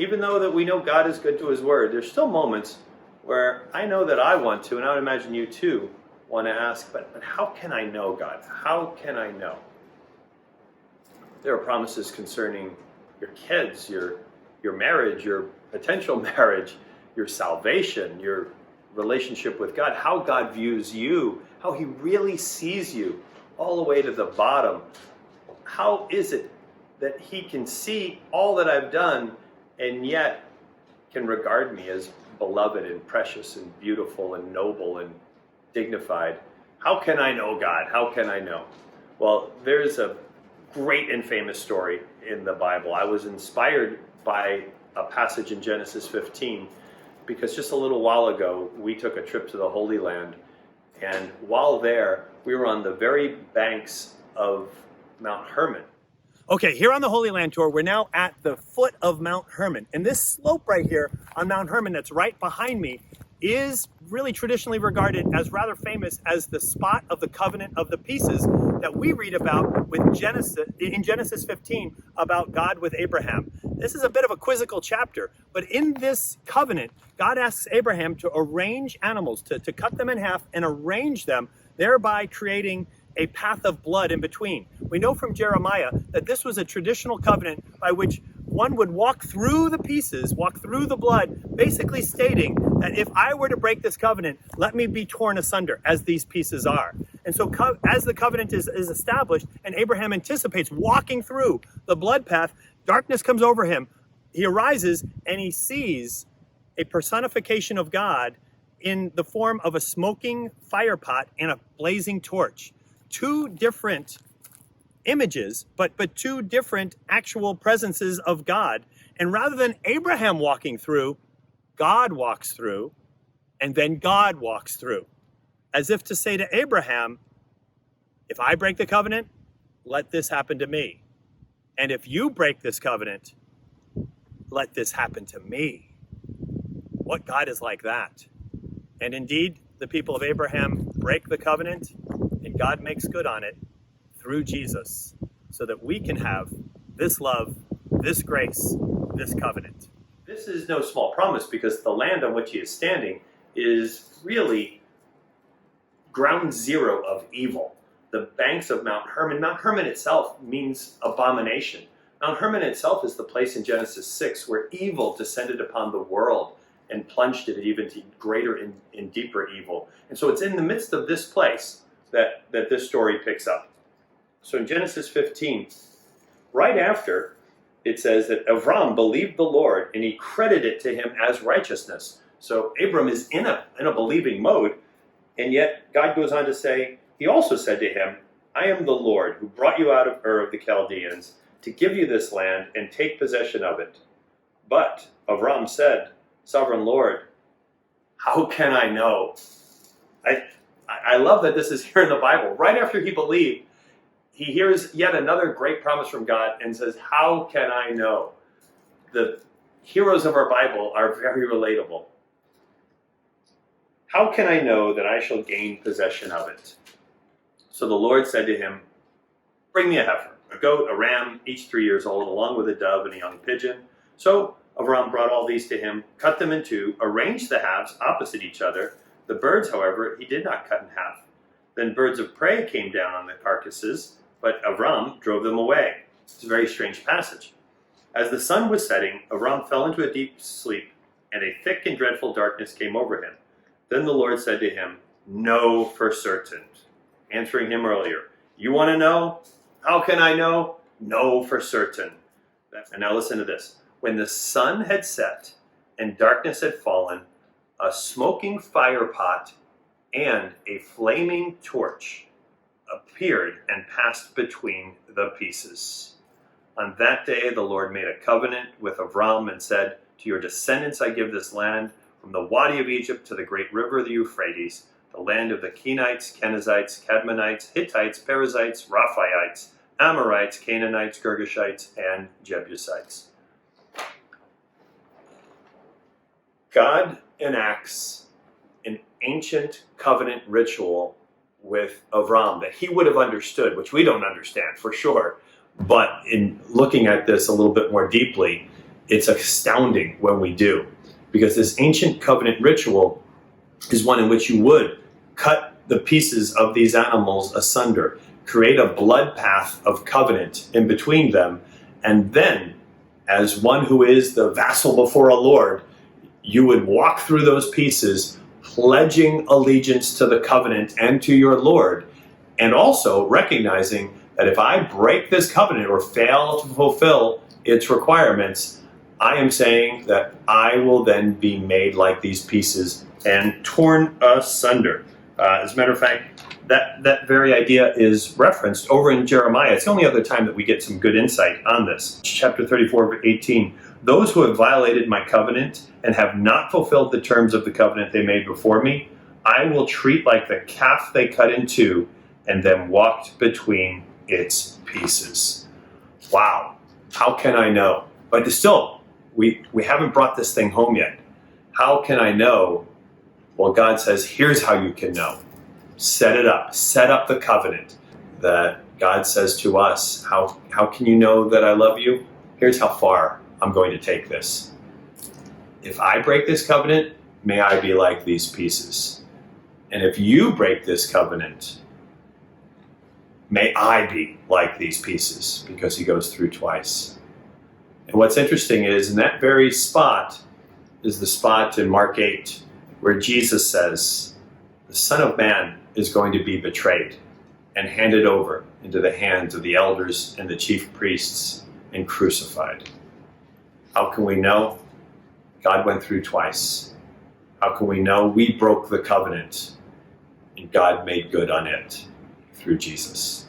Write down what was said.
even though that we know God is good to his word, there's still moments where I know that I want to, and I would imagine you too, want to ask, but how can I know God? How can I know? There are promises concerning your kids, your marriage, your potential marriage, your salvation, your relationship with God, how God views you, how he really sees you, all the way to the bottom. How is it that he can see all that I've done and yet can regard me as beloved and precious and beautiful and noble and dignified? How can I know God? How can I know? Well, there's a great and famous story in the Bible. I was inspired by a passage in Genesis 15 because just a little while ago we took a trip to the Holy Land, and while there we were on the very banks of Mount Hermon. Okay, here on the Holy Land tour, we're now at the foot of Mount Hermon. And this slope right here on Mount Hermon that's right behind me is really traditionally regarded as rather famous as the spot of the covenant of the pieces that we read about in Genesis 15 about God with Abraham. This is a bit of a quizzical chapter, but in this covenant, God asks Abraham to arrange animals, to cut them in half and arrange them, thereby creating a path of blood in between. We know from Jeremiah that this was a traditional covenant by which one would walk through the pieces, walk through the blood, basically stating that if I were to break this covenant, let me be torn asunder as these pieces are. And so as the covenant is established and Abraham anticipates walking through the blood path, darkness comes over him. He arises and he sees a personification of God in the form of a smoking fire pot and a blazing torch. Two different images, but two different actual presences of God. And rather than Abraham walking through, God walks through, and then God walks through. As if to say to Abraham, if I break the covenant, let this happen to me. And if you break this covenant, let this happen to me. What God is like that? And indeed, the people of Abraham break the covenant, and God makes good on it through Jesus, so that we can have this love, this grace, this covenant. This is no small promise, because the land on which he is standing is really ground zero of evil. The banks of Mount Hermon. Mount Hermon itself means abomination. Mount Hermon itself is the place in Genesis 6 where evil descended upon the world and plunged it even to greater and deeper evil. And so it's in the midst of this place that this story picks up. So in Genesis 15, right after, it says that Abram believed the Lord and he credited it to him as righteousness. So Abram is in a believing mode, and yet God goes on to say, he also said to him, I am the Lord who brought you out of Ur of the Chaldeans to give you this land and take possession of it. But Abram said, Sovereign Lord, how can I know? I love that this is here in the Bible. Right after he believed, he hears yet another great promise from God and says, how can I know? The heroes of our Bible are very relatable. How can I know that I shall gain possession of it? So the Lord said to him, bring me a heifer, a goat, a ram, each 3 years old, along with a dove and a young pigeon. So Abram brought all these to him, cut them in two, arranged the halves opposite each other. The birds, however, he did not cut in half. Then birds of prey came down on the carcasses, but Abram drove them away. It's a very strange passage. As the sun was setting, Abram fell into a deep sleep, and a thick and dreadful darkness came over him. Then the Lord said to him, know for certain. Answering him earlier, you want to know? How can I know? Know for certain. And now listen to this. When the sun had set and darkness had fallen, a smoking fire pot and a flaming torch appeared and passed between the pieces. On that day the Lord made a covenant with Abram and said, to your descendants I give this land, from the Wadi of Egypt to the great river of the Euphrates, the land of the Kenites, Kenizzites, Cadmonites, Hittites, Perizzites, Rephaites, Amorites, Canaanites, Girgashites, and Jebusites. God enacts an ancient covenant ritual with Abram that he would have understood, which we don't understand for sure. But in looking at this a little bit more deeply, it's astounding when we do, because this ancient covenant ritual is one in which you would cut the pieces of these animals asunder, create a blood path of covenant in between them, and then, as one who is the vassal before a lord, you would walk through those pieces, pledging allegiance to the covenant and to your Lord, and also recognizing that if I break this covenant or fail to fulfill its requirements, I am saying that I will then be made like these pieces and torn asunder. As a matter of fact, that very idea is referenced over in Jeremiah. It's the only other time that we get some good insight on this. Chapter 34, verse 18. Those who have violated my covenant and have not fulfilled the terms of the covenant they made before me, I will treat like the calf they cut in two and then walked between its pieces. Wow. How can I know? But still, we haven't brought this thing home yet. How can I know? Well, God says, here's how you can know. Set it up. Set up the covenant that God says to us. How can you know that I love you? Here's how far I'm going to take this. If I break this covenant, may I be like these pieces. And if you break this covenant, may I be like these pieces, because he goes through twice. And what's interesting is, in that very spot is the spot in Mark 8 where Jesus says, the Son of Man is going to be betrayed and handed over into the hands of the elders and the chief priests and crucified. How can we know? God went through twice. How can we know? We broke the covenant, and God made good on it through Jesus.